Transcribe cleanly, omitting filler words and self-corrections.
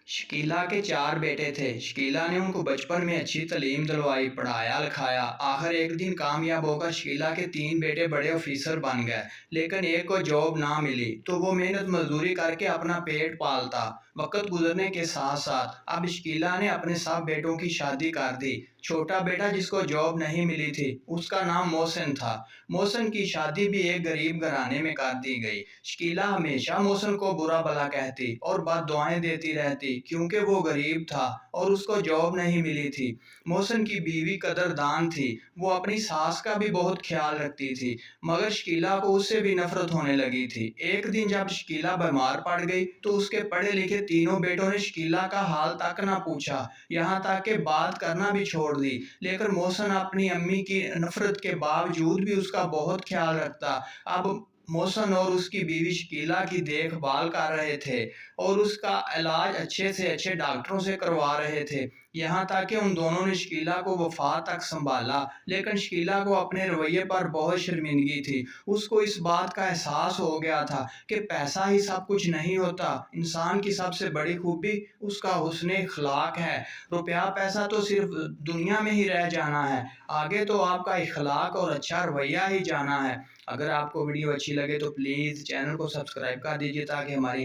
शकीला के 4 बेटे थे। शकीला ने उनको बचपन में अच्छी तालीम दिलवाई, पढ़ाया-लिखाया। आखिर एक दिन कामयाब होकर शकीला के 3 बेटे बड़े ऑफिसर बन गए, लेकिन एक को जॉब ना मिली, तो वो मेहनत मजदूरी करके अपना पेट पालता। वक्त गुजरने के साथ-साथ अब शकीला ने अपने सब बेटों की शादी कर दी। छोटा बेटा जिसको जॉब नहीं मिली थी, उसका नाम मोहसिन था। मोहसिन की शादी भी एक गरीब घराने में कर दी गई। शकीला हमेशा मोहसिन को बुरा-भला कहती और बद्दुआएं देती रहती, क्योंकि वो गरीब था और उसको जॉब नहीं मिली थी। मोहसिन की बीवी कदरदान थी, वो अपनी सास का भी बहुत ख्याल रखती थी, मगर शकीला को उससे भी नफरत होने लगी थी। एक दिन जब शकीला बीमार पड़ गई, तो उसके पढ़े लिखे तीनों बेटों ने शकीला का हाल तक न पूछा, यहाँ तक कि बात करना भी छोड़ दी। लेकिन मोहसिन अपनी अम्मी की नफरत के बावजूद भी उसका बहुत ख्याल रखता। अब मोहसिन और उसकी बीवी शकीला की देखभाल कर रहे थे और उसका इलाज अच्छे से अच्छे डॉक्टरों से करवा रहे थे। यहाँ तक कि उन दोनों ने शकीला को वफात तक संभाला, लेकिन शकीला को अपने रवैये पर बहुत शर्मिंदगी थी। उसको इस बात का एहसास हो गया था कि पैसा ही सब कुछ नहीं होता। इंसान की सबसे बड़ी खूबी उसका हुस्न इखलाक है। रुपया पैसा तो सिर्फ दुनिया में ही रह जाना है, आगे तो आपका इखलाक और अच्छा रवैया ही जाना है। अगर आपको वीडियो अच्छी लगे तो प्लीज़ चैनल को सब्सक्राइब कर दीजिए, ताकि हमारी